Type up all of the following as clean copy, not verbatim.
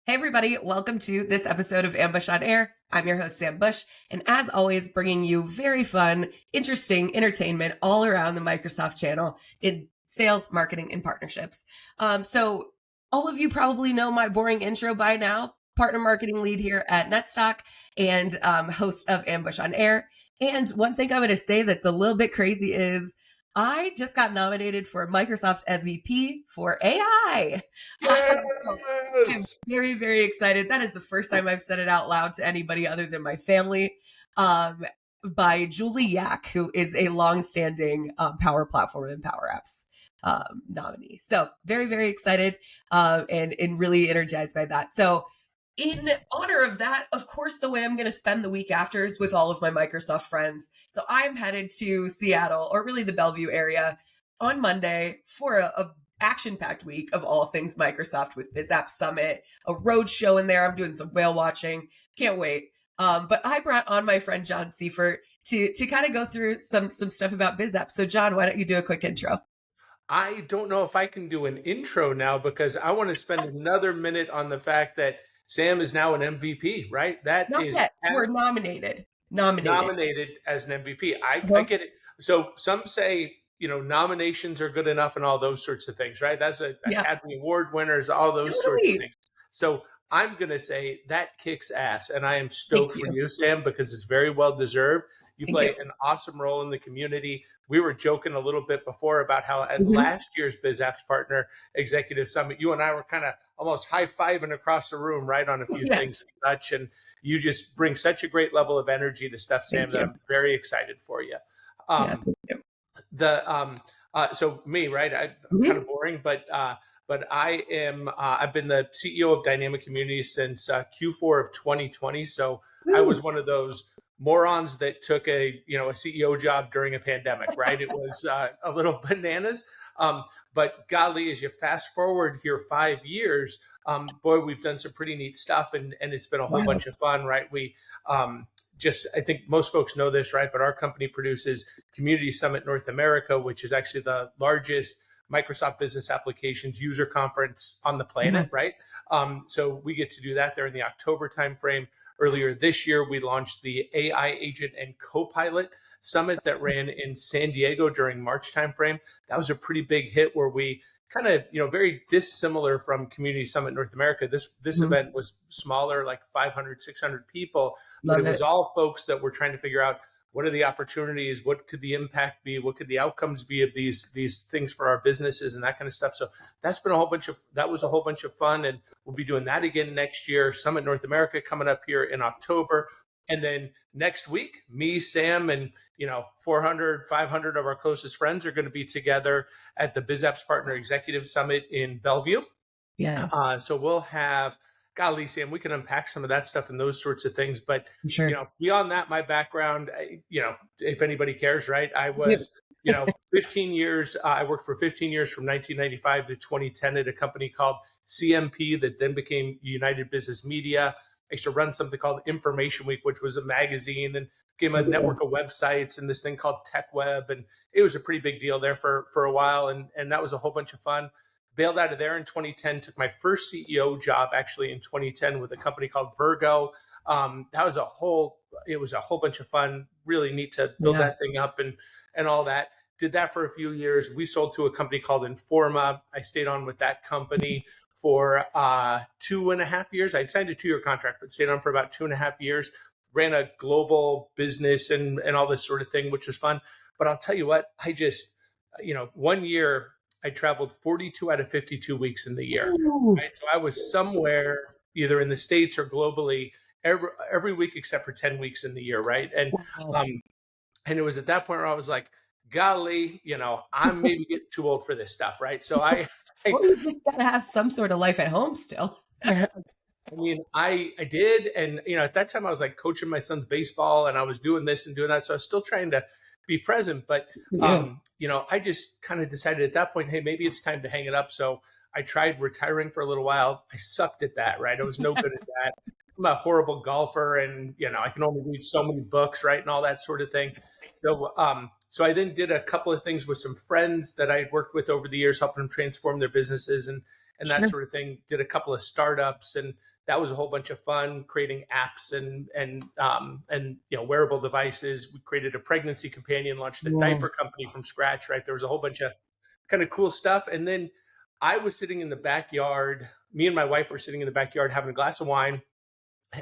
Hey, everybody. Welcome to this episode of Ambush on Air. I'm your host, Sam Bush. And as always, bringing you very fun, interesting entertainment all around the Microsoft channel in sales, marketing, and partnerships. So all of you probably know my boring intro by now. Partner marketing lead here at Netstock and host of Ambush on Air. And one thing I'm going to say that's a little bit crazy is I just got nominated for Microsoft MVP for AI. I'm Yes. very, very excited. That is the first time I've said it out loud to anybody other than my family. By Julie Yak, who is a longstanding Power Platform and Power Apps nominee. So very, very excited and really energized by that. So in honor of that, of course, the way I'm going to spend the week after is with all of my Microsoft friends. So I'm headed to Seattle, or really the Bellevue area, on Monday for a action-packed week of all things Microsoft with BizApps Summit, a road show in there. I'm doing some whale watching. Can't wait. But I brought on my friend John Siefert to kind of go through some stuff about BizApps. So John, why don't you do a quick intro? I don't know if I can do an intro now because I want to spend another minute on the fact that Sam is now an MVP, right? That Not is yet. We're nominated. nominated as an MVP. I get it. So some say, nominations are good enough and all those sorts of things, right? That's Yeah, Academy Award winners, all those sorts of totally. things. So I'm going to say that kicks ass. And I am Thank stoked for you. you, Sam, because it's very well deserved. You Thank you. play an awesome role in the community. We were joking a little bit before about how at Mhm. last year's BizApps Partner Executive Summit, you and I were kind of almost high-fiving across the room, right, on a few things Yes. and such. And you just bring such a great level of energy to stuff, Sam, Thank that you. I'm very excited for you. Yeah. Um, Thank you. so me, right? I'm kind Mhm. of boring, but I am. I've been the CEO of Dynamic Community since Q4 of 2020. So I Woo. was one of those morons that took a CEO job during a pandemic, right? It was a little bananas. But golly, as you fast forward here 5 years, boy, we've done some pretty neat stuff, and it's been a whole Wow. bunch of fun, right? We I think most folks know this, right? But our company produces Community Summit North America, which is actually the largest Microsoft Business Applications user conference on the planet, Mhm. right? So we get to do that there in the October timeframe. Earlier this year, we launched the AI Agent and Copilot Summit that ran in San Diego during March timeframe. That was a pretty big hit where we kind of, very dissimilar from Community Summit North America. This Mhm. event was smaller, like 500, 600 people, but it Love was it. all folks that were trying to figure out what are the opportunities, what could the impact be, what could the outcomes be of these things for our businesses and that kind of stuff. So that was a whole bunch of fun, and we'll be doing that again next year. Summit North America coming up here in October. And then next week, me, Sam, and 400, 500 of our closest friends are going to be together at the BizApps Partner Executive Summit in Bellevue. Yeah, So we'll have, golly, Sam, we can unpack some of that stuff and those sorts of things. But, for sure. beyond that, my background, if anybody cares, right? I Yep. was, 15 years, I worked for 15 years from 1995 to 2010 at a company called CMP that then became United Business Media. I used to run something called Information Week, which was a magazine, and became So a cool. network of websites and this thing called Tech Web. And it was a pretty big deal there for a while. And that was a whole bunch of fun. Bailed out of there in 2010, took my first CEO job actually in 2010 with a company called Virgo. It was a whole bunch of fun, really neat to build Yeah. that thing up and all that. Did that for a few years. We sold to a company called Informa. I stayed on with that company for 2.5 years. I'd signed a 2-year contract, but stayed on for about 2.5 years. Ran a global business and all this sort of thing, which was fun. But I'll tell you what, I just, one year I traveled 42 out of 52 weeks in the year, Ooh. right? So I was somewhere either in the States or globally every week except for 10 weeks in the year, right? Wow. Um, and it was at that point where I was like, golly, I'm maybe getting too old for this stuff, right? So I, Well, you just gotta have some sort of life at home still. I mean, I did, and at that time I was like coaching my son's baseball, and I was doing this and doing that, so I was still trying to be present. But Yeah. I just kind of decided at that point, hey, maybe it's time to hang it up. So I tried retiring for a little while. I sucked at that, right? I was no good at that. I'm a horrible golfer, and I can only read so many books, right, and all that sort of thing. So I then did a couple of things with some friends that I had worked with over the years, helping them transform their businesses and that Sure. sort of thing. Did a couple of startups and that was a whole bunch of fun, creating apps and wearable devices. We created a pregnancy companion, launched a diaper company from scratch, right? There was a whole bunch of kind of cool stuff. And then I was sitting in the backyard. Me and my wife were sitting in the backyard having a glass of wine,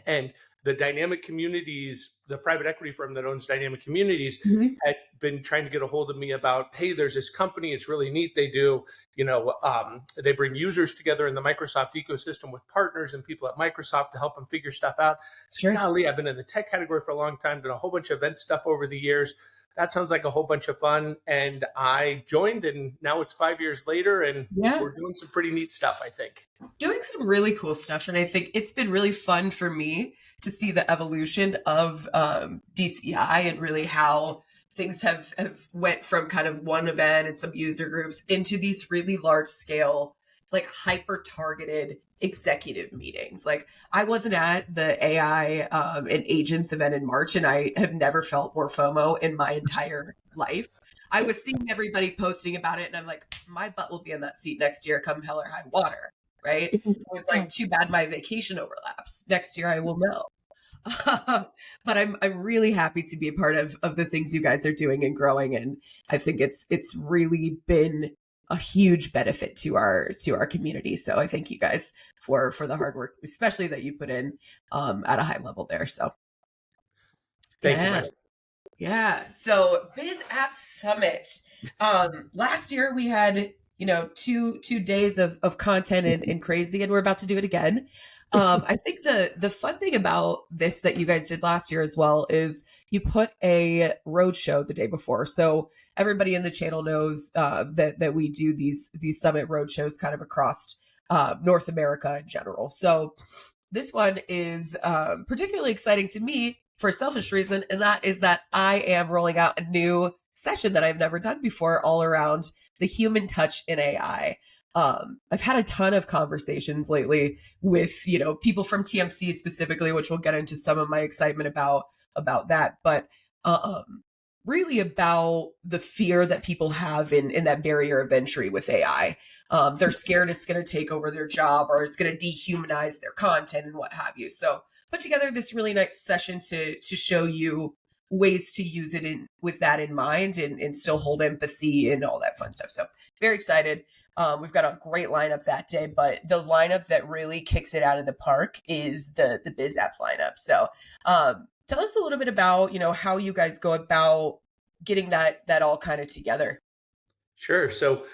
and the Dynamic Communities, the private equity firm that owns Dynamic Communities, had been trying to get a hold of me about, hey, there's this company. It's really neat. They do, they bring users together in the Microsoft ecosystem with partners and people at Microsoft to help them figure stuff out. So, golly, I've been in the tech category for a long time, done a whole bunch of event stuff over the years. That sounds like a whole bunch of fun. And I joined, and now it's 5 years later, and we're doing some pretty neat stuff, I think. Doing some really cool stuff. And I think it's been really fun for me to see the evolution of DCI and really how things have went from kind of one event and some user groups into these really large scale, like hyper targeted executive meetings. Like I wasn't at the AI and agents event in March, and I have never felt more FOMO in my entire life. I was seeing everybody posting about it, and I'm like, my butt will be in that seat next year, come hell or high water, right? It was like, too bad my vacation overlaps. Next year I will know. But I'm really happy to be a part of the things you guys are doing and growing, and I think it's really been a huge benefit to our community. So I thank you guys for the hard work, especially that you put in at a high level there. So thank you. Yeah. So BizApps Summit. Last year we had 2 days of content and crazy, and we're about to do it again. I think the fun thing about this that you guys did last year as well is you put a roadshow the day before. So everybody in the channel knows that we do these summit roadshows kind of across North America in general. So this one is particularly exciting to me for a selfish reason, and that is that I am rolling out a new session that I've never done before, all around the human touch in AI. I've had a ton of conversations lately with, people from TMC specifically, which we'll get into some of my excitement about that, but really about the fear that people have in that barrier of entry with AI. They're scared it's going to take over their job or it's going to dehumanize their content and what have you. So put together this really nice session to show you ways to use it with that in mind and still hold empathy and all that fun stuff. So very excited. We've got a great lineup that day, but the lineup that really kicks it out of the park is the BizApps lineup. So tell us a little bit about, how you guys go about getting that all kind of together. Sure. So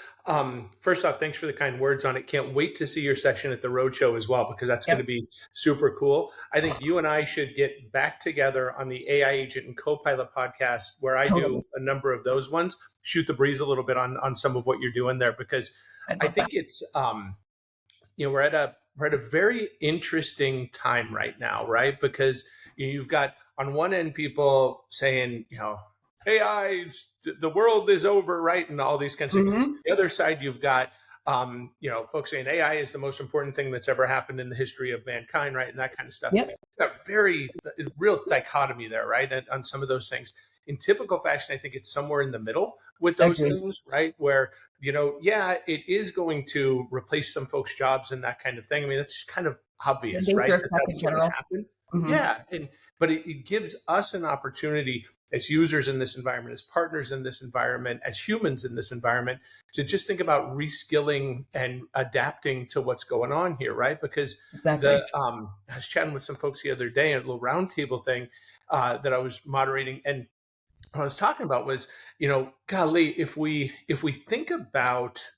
first off, thanks for the kind words on it. Can't wait to see your session at the roadshow as well, because that's going to be super cool. I think you and I should get back together on the AI Agent and Copilot podcast, where I do a number of those ones, shoot the breeze a little bit on some of what you're doing there, because I think it's, we're at a very interesting time right now, right? Because you've got on one end people saying, AI, the world is over, right? And all these kinds of things. The other side, you've got, folks saying AI is the most important thing that's ever happened in the history of mankind, right? And that kind of stuff. Yep. Got real dichotomy there, right? And on some of those things. In typical fashion, I think it's somewhere in the middle with those things, right? Where, it is going to replace some folks' jobs and that kind of thing. I mean, that's just kind of obvious, right? That's going to happen. Yeah. But it gives us an opportunity as users in this environment, as partners in this environment, as humans in this environment, to just think about reskilling and adapting to what's going on here, right? Because I was chatting with some folks the other day at a little roundtable thing that I was moderating, and what I was talking about was, golly, if we think about,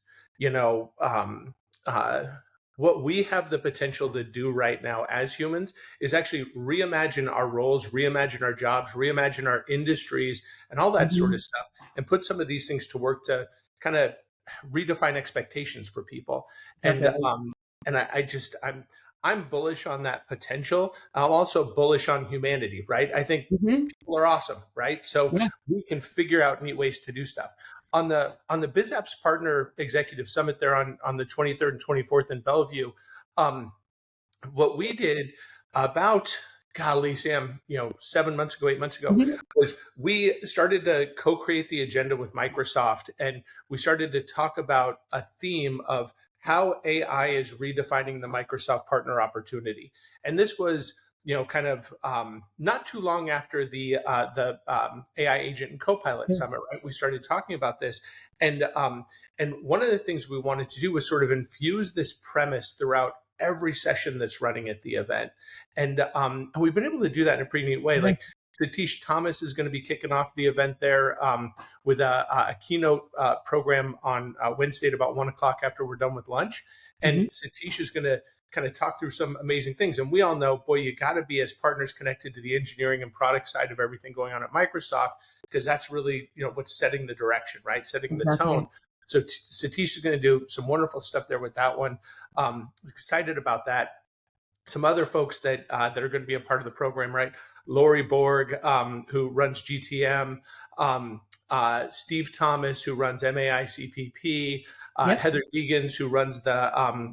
what we have the potential to do right now as humans is actually reimagine our roles, reimagine our jobs, reimagine our industries, and all that sort of stuff, and put some of these things to work to kind of redefine expectations for people. I'm bullish on that potential. I'm also bullish on humanity, right? I think people are awesome, right? So we can figure out neat ways to do stuff. On the BizApps Partner Executive Summit there on the 23rd and 24th in Bellevue, what we did about, golly, Sam, 7 months ago, 8 months ago, was we started to co-create the agenda with Microsoft, and we started to talk about a theme of how AI is redefining the Microsoft partner opportunity. And this was, kind of not too long after the AI agent and Copilot summit, right? We started talking about this, and one of the things we wanted to do was sort of infuse this premise throughout every session that's running at the event, and we've been able to do that in a pretty neat way. Like Satish Thomas is going to be kicking off the event there with a keynote program on Wednesday at about 1 o'clock after we're done with lunch. And Satish is going to kind of talk through some amazing things. And we all know, boy, you got to be as partners connected to the engineering and product side of everything going on at Microsoft, because that's really, what's setting the direction, right? Setting the tone. So Satish is going to do some wonderful stuff there with that one. Excited about that. Some other folks that are going to be a part of the program, right? Lori Borg, who runs GTM, Steve Thomas, who runs MAI-CPP, Heather Egan's, who runs the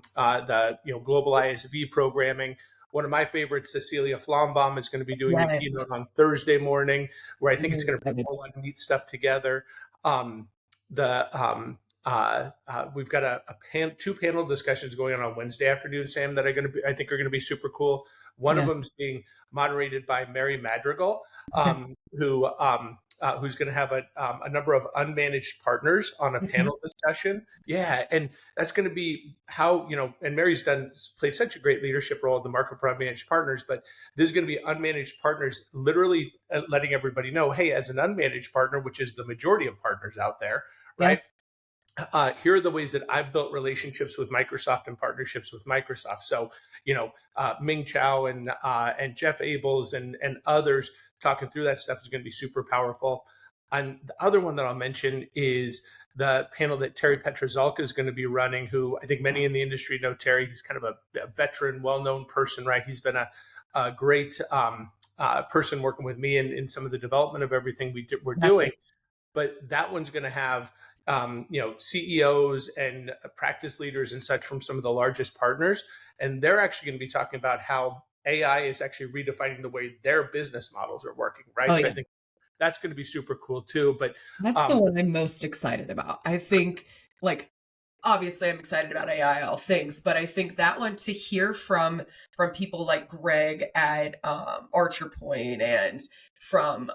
global ISV programming. One of my favorites, Cecilia Flombaum, is going to be doing a keynote on Thursday morning, where I think it's going to bring a lot of neat stuff together. We've got two panel discussions going on Wednesday afternoon, Sam, that I think are going to be super cool. One of them is being moderated by Mary Madrigal, who's going to have a number of unmanaged partners on a panel discussion. Yeah, and that's going to be how, and Mary's played such a great leadership role in the market for unmanaged partners, but this is going to be unmanaged partners literally letting everybody know, hey, as an unmanaged partner, which is the majority of partners out there, right? Here are the ways that I've built relationships with Microsoft and partnerships with Microsoft. So, Ming Chow and Jeff Abels and others talking through that stuff is going to be super powerful. And the other one that I'll mention is the panel that Terry Petrozalka is going to be running, who I think many in the industry know Terry. He's kind of a veteran, well-known person, right? He's been a great person working with me in some of the development of everything we're doing. But that one's going to have CEOs and practice leaders and such from some of the largest partners. And they're actually going to be talking about how AI is actually redefining the way their business models are working, right? So I think that's going to be super cool too. But that's the one I'm most excited about. I think, obviously I'm excited about AI, all things, but I think that one, to hear from people like Greg at Archer Point and from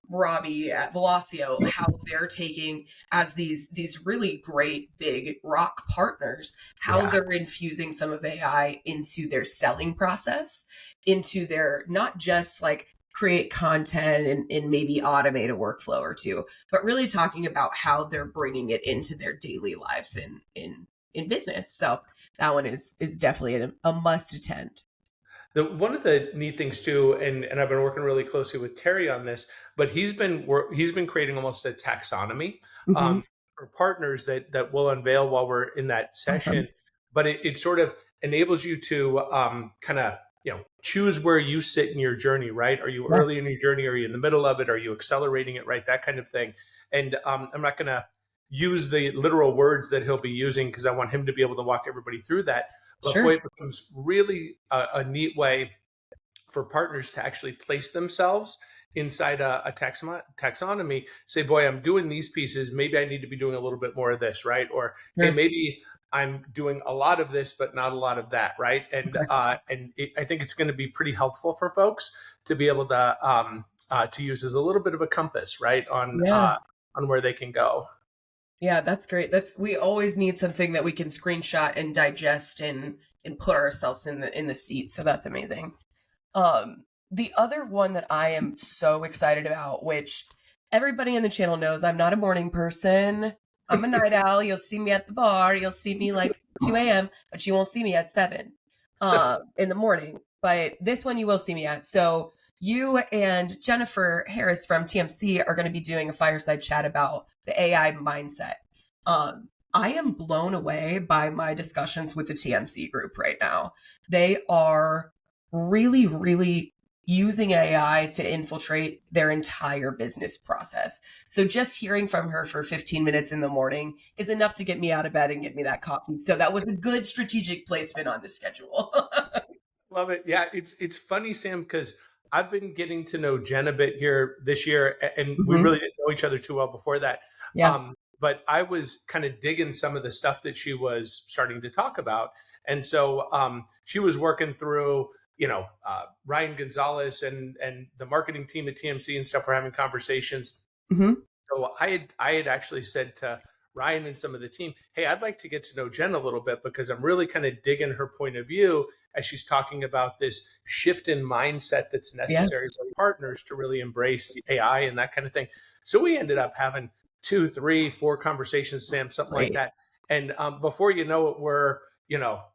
Robbie at Velocio, how they're taking as these really great big rock partners, how they're infusing some of AI into their selling process, into their, not just create content and maybe automate a workflow or two, but really talking about how they're bringing it into their daily lives in business. So that one is definitely a must attend. One of the neat things too, and I've been working really closely with Terry on this, but he's been creating almost a taxonomy for partners that we'll unveil while we're in that session. Awesome. But it sort of enables you to kind of choose where you sit in your journey, right? Are you early in your journey? Are you in the middle of it? Are you accelerating it, right? That kind of thing. And I'm not going to use the literal words that he'll be using because I want him to be able to walk everybody through that. But boy, it becomes really a neat way for partners to actually place themselves inside a taxonomy. Say, boy, I'm doing these pieces. Maybe I need to be doing a little bit more of this, right? Or hey, maybe I'm doing a lot of this, but not a lot of that, right? And I think it's going to be pretty helpful for folks to be able to use as a little bit of a compass, right, on where they can go. Yeah, that's great. We always need something that we can screenshot and digest and put ourselves in the seat. So that's amazing. The other one that I am so excited about, which everybody in the channel knows, I'm not a morning person. I'm a night owl. You'll see me at the bar. You'll see me 2 a.m., but you won't see me at 7 in the morning. But this one you will see me at. So you and Jennifer Harris from TMC are going to be doing a fireside chat about the AI mindset. I am blown away by my discussions with the TMC group right now. They are really, really using AI to infiltrate their entire business process. So just hearing from her for 15 minutes in the morning is enough to get me out of bed and get me that coffee. So that was a good strategic placement on the schedule. Love it. Yeah, it's funny, Sam, because I've been getting to know Jen a bit here this year, and we really didn't know each other too well before that. Yeah. but I was kind of digging some of the stuff that she was starting to talk about. And so she was working through, Ryan Gonzalez and the marketing team at TMC and stuff were having conversations. Mm-hmm. So I had actually said to Ryan and some of the team, hey, I'd like to get to know Jen a little bit because I'm really kind of digging her point of view as she's talking about this shift in mindset that's necessary for partners to really embrace AI and that kind of thing. So we ended up having 2, 3, 4 conversations, Sam, something like that. And before you know it, we're,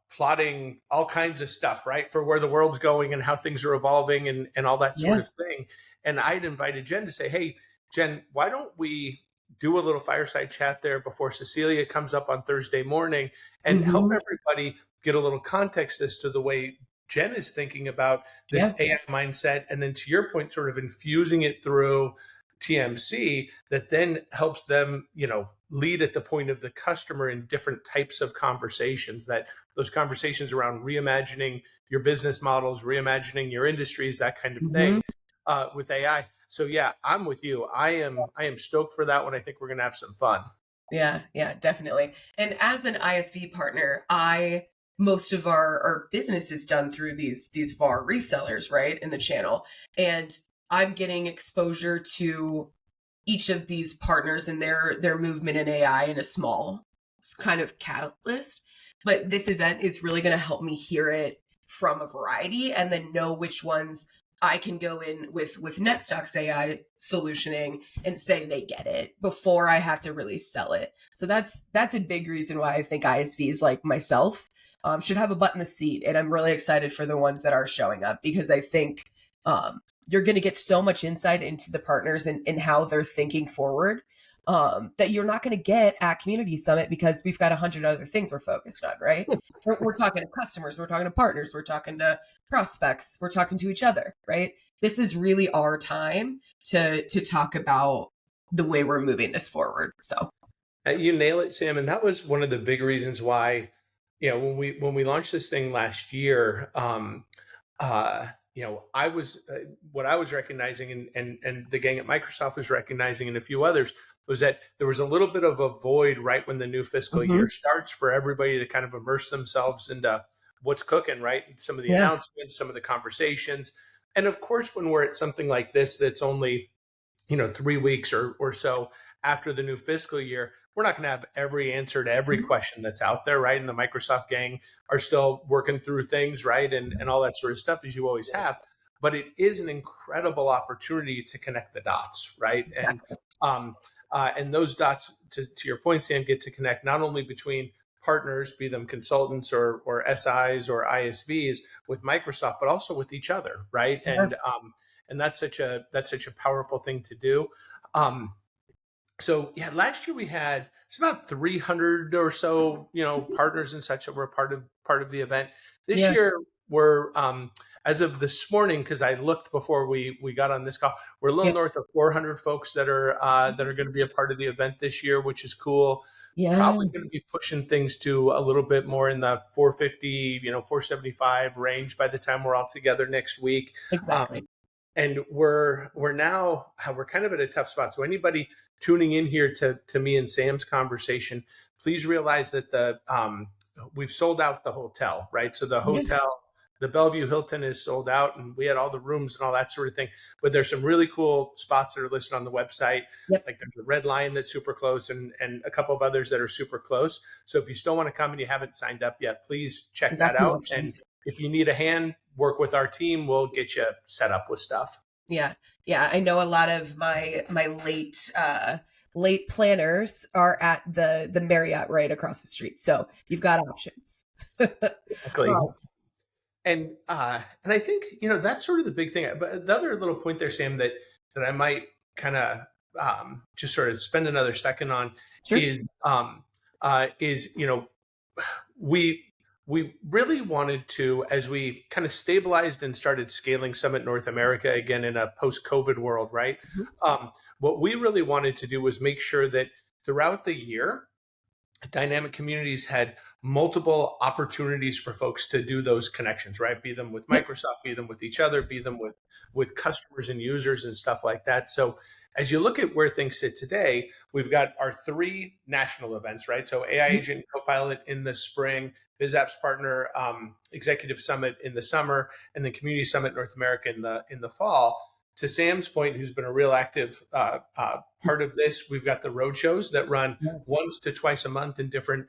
plotting all kinds of stuff, right, for where the world's going and how things are evolving and all that sort of thing. And I'd invited Jen to say, hey, Jen, why don't we do a little fireside chat there before Cecilia comes up on Thursday morning and help everybody get a little context as to the way Jen is thinking about this AI mindset. And then to your point, sort of infusing it through TMC that then helps them, lead at the point of the customer in different types of conversations, that those conversations around reimagining your business models, reimagining your industries, that kind of thing with AI. So yeah, I'm with you. I am stoked for that one. I think we're going to have some fun. Yeah, definitely. And as an ISV partner, most of our business is done through these VAR resellers, right, in the channel. And I'm getting exposure to each of these partners and their movement in AI in a small kind of catalyst. But this event is really going to help me hear it from a variety and then know which ones I can go in with NetStock's AI solutioning and say they get it before I have to really sell it. So that's a big reason why I think ISVs like myself should have a butt in the seat. And I'm really excited for the ones that are showing up because I think you're going to get so much insight into the partners and how they're thinking forward that you're not going to get at Community Summit because we've got 100 other things we're focused on, right? We're talking to customers, we're talking to partners, we're talking to prospects, we're talking to each other, right? This is really our time to talk about the way we're moving this forward. So you nail it, Sam. And that was one of the big reasons why, when we launched this thing last year, I was what I was recognizing and the gang at Microsoft was recognizing and a few others was that there was a little bit of a void right when the new fiscal year starts for everybody to kind of immerse themselves into what's cooking, right? Some of the announcements, some of the conversations. And of course, when we're at something like this, that's only, 3 weeks or so after the new fiscal year, we're not going to have every answer to every question that's out there, right? And the Microsoft gang are still working through things, right? And all that sort of stuff, as you always have. But it is an incredible opportunity to connect the dots, right? And those dots, to your point, Sam, get to connect not only between partners, be them consultants or SIs or ISVs with Microsoft, but also with each other, right? And that's such a powerful thing to do. So yeah, last year we had it's about 300 or so, partners and such that were part of the event. This year we're as of this morning, because I looked before we got on this call, we're a little north of 400 folks that are going to be a part of the event this year, which is cool. Probably going to be pushing things to a little bit more in the 450, 475 range by the time we're all together next week. Exactly. And we're kind of at a tough spot. So anybody tuning in here to me and Sam's conversation, please realize that we've sold out the hotel, right? So the hotel, the Bellevue Hilton is sold out, and we had all the rooms and all that sort of thing. But there's some really cool spots that are listed on the website. Like there's a Red Lion that's super close, and a couple of others that are super close. So if you still want to come and you haven't signed up yet, please check that out. And if you need a hand, work with our team. We'll get you set up with stuff. Yeah. I know a lot of my late planners are at the Marriott right across the street, so you've got options. Exactly. And I think that's sort of the big thing. But the other little point there, Sam, that I might kind of just sort of spend another second on is we really wanted to, as we kind of stabilized and started scaling Summit North America again in a post-COVID world, right? What we really wanted to do was make sure that throughout the year, Dynamic Communities had multiple opportunities for folks to do those connections, right? Be them with Microsoft, be them with each other, be them with customers and users and stuff like that. So as you look at where things sit today, we've got our 3 national events, right? So AI Agent Copilot in the spring, BizApps Partner Executive Summit in the summer, and then Community Summit North America in the fall. To Sam's point, who's been a real active part of this, we've got the road shows that run once to twice a month in different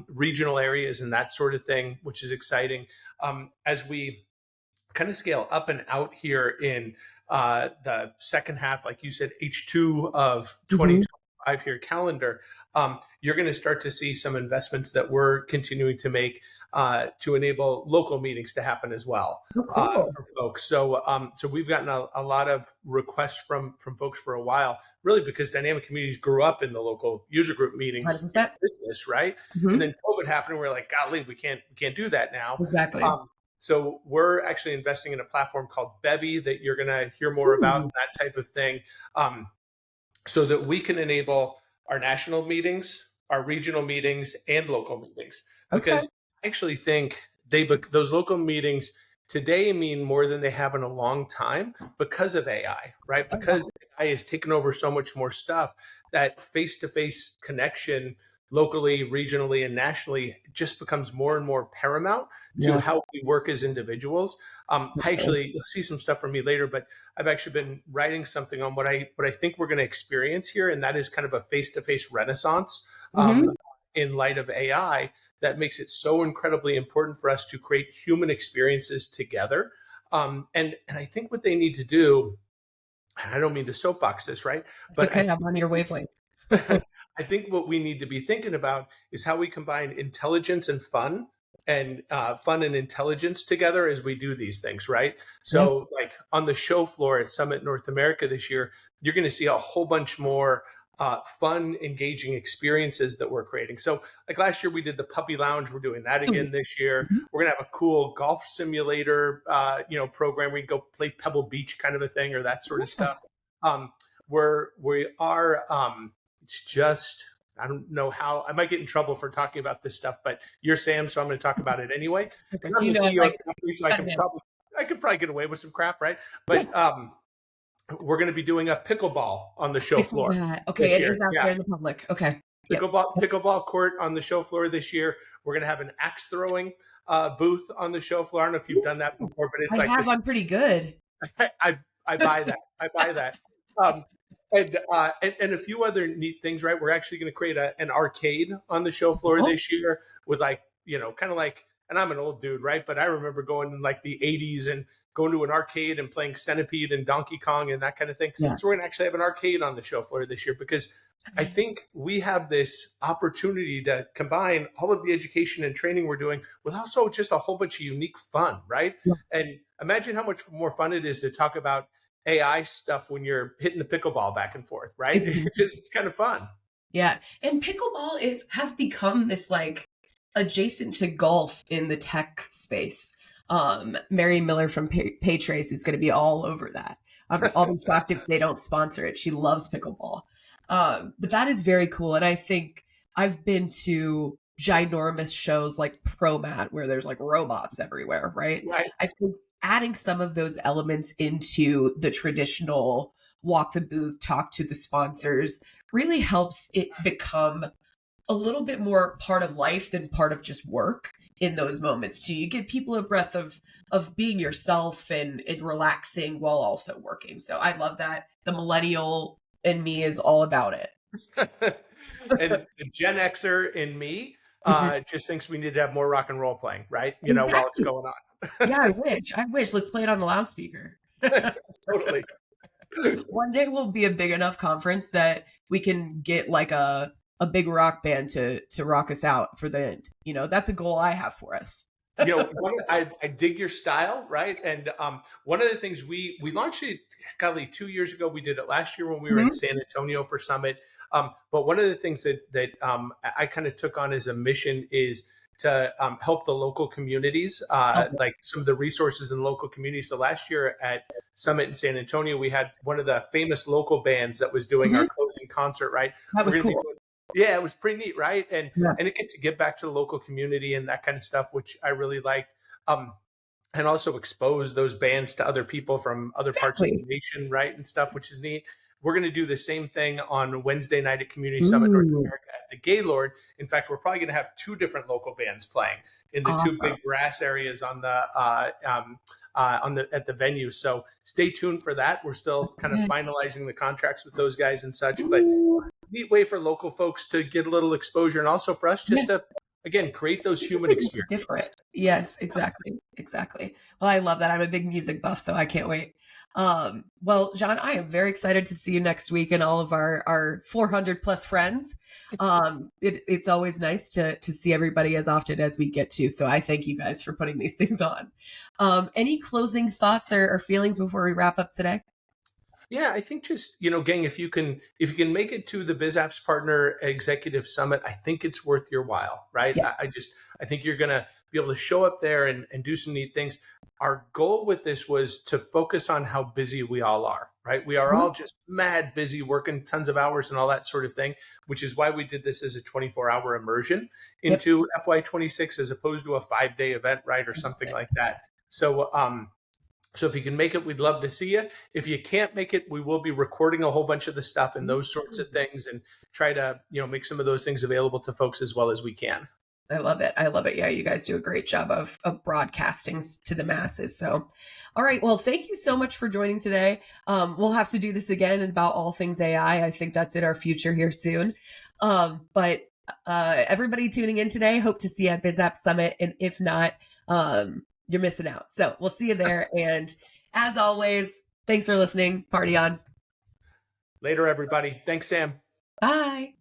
regional areas and that sort of thing, which is exciting. As we kind of scale up and out here in the second half, like you said, H2 of 2025 here calendar, you're going to start to see some investments that we're continuing to make to enable local meetings to happen as well for folks. So we've gotten a lot of requests from folks for a while, really because dynamic communities grew up in the local user group meetings in business, right? And then COVID happened, and we're like, golly, we can't do that now. Exactly. So we're actually investing in a platform called Bellevue that you're going to hear more about, that type of thing, so that we can enable our national meetings, our regional meetings, and local meetings. Because I actually think those local meetings today mean more than they have in a long time because of AI, right? Because AI has taken over so much more stuff, that face-to-face connection locally, regionally, and nationally just becomes more and more paramount to how we work as individuals. You'll see some stuff from me later, but I've actually been writing something on what I think we're going to experience here, and that is kind of a face-to-face renaissance in light of AI that makes it so incredibly important for us to create human experiences together. And I think what they need to do, and I don't mean to soapbox this, right? But I'm on your wavelength. I think what we need to be thinking about is how we combine intelligence and fun and intelligence together as we do these things, right? So like on the show floor at Summit North America this year, you're going to see a whole bunch more fun, engaging experiences that we're creating. So like last year we did the puppy lounge. We're doing that again this year. We're going to have a cool golf simulator, program. We can go play Pebble Beach kind of a thing or that sort of stuff. It's just, I don't know how, I might get in trouble for talking about this stuff, but you're Sam, so I'm going to talk about it anyway. I'm the CEO of the company, so I could probably get away with some crap, right? But we're going to be doing a pickleball on the show floor. Okay, it is out there in the public. Okay. Pickleball court on the show floor this year. We're going to have an axe throwing booth on the show floor. I don't know if you've done that before, but it's I'm pretty good. I buy that. I buy that. And a few other neat things, right? We're actually going to create an arcade on the show floor this year with kind of like, and I'm an old dude, right? But I remember going in like the 80s and going to an arcade and playing Centipede and Donkey Kong and that kind of thing. So we're going to actually have an arcade on the show floor this year because I think we have this opportunity to combine all of the education and training we're doing with also just a whole bunch of unique fun, right? And imagine how much more fun it is to talk about AI stuff when you're hitting the pickleball back and forth, right? It's kind of fun. Yeah. And pickleball has become this like adjacent to golf in the tech space. Mary Miller from Paytrace is going to be all over that. I'll be shocked if they don't sponsor it. She loves pickleball. But that is very cool. And I think I've been to ginormous shows like ProMat where there's like robots everywhere, right? I think adding some of those elements into the traditional walk the booth, talk to the sponsors really helps it become a little bit more part of life than part of just work in those moments too. You give people a breath of being yourself and relaxing while also working. So I love that. The millennial in me is all about it. And the Gen Xer in me just thinks we need to have more rock and roll playing, right? While it's going on. I wish. Let's play it on the loudspeaker. Totally. One day will be a big enough conference that we can get like a big rock band to rock us out for the end. That's a goal I have for us. I dig your style, right? And one of the things we launched it, 2 years ago. We did it last year when we were in San Antonio for Summit. But one of the things that I kind of took on as a mission is to help the local communities, like some of the resources in local communities. So last year at Summit in San Antonio, we had one of the famous local bands that was doing our closing concert, right? That was cool. Yeah, it was pretty neat, right? And it gets to get back to the local community and that kind of stuff, which I really liked. And also expose those bands to other people from other parts of the nation, right? And stuff, which is neat. we're going to do the same thing on Wednesday night at Community Summit North America at the Gaylord. In fact, we're probably going to have 2 different local bands playing in the 2 big grass areas on the at the venue. So stay tuned for that. We're still kind of finalizing the contracts with those guys and such, but neat way for local folks to get a little exposure, and also for us just to, again, create those human experiences. Different. Yes, exactly. Well, I love that. I'm a big music buff, so I can't wait. Well, John, I am very excited to see you next week and all of our 400 plus friends. It's always nice to see everybody as often as we get to. So I thank you guys for putting these things on. Any closing thoughts or feelings before we wrap up today? Yeah, I think just, gang, if you can make it to the BizApps Partner Executive Summit, I think it's worth your while, right? Yeah. I think you're going to be able to show up there and do some neat things. Our goal with this was to focus on how busy we all are, right? We are all just mad busy, working tons of hours and all that sort of thing, which is why we did this as a 24-hour immersion into FY26 as opposed to a 5-day event, right? Or something like that. So, so if you can make it, we'd love to see you. If you can't make it, we will be recording a whole bunch of the stuff and those sorts of things, and try to, make some of those things available to folks as well as we can. I love it. Yeah, you guys do a great job of broadcasting to the masses. So, all right. Well, thank you so much for joining today. We'll have to do this again about all things AI. I think that's in our future here soon. But everybody tuning in today, hope to see you at BizApps Summit. And if not, you're missing out. So we'll see you there. And as always, thanks for listening. Party on. Later, everybody. Thanks, Sam. Bye.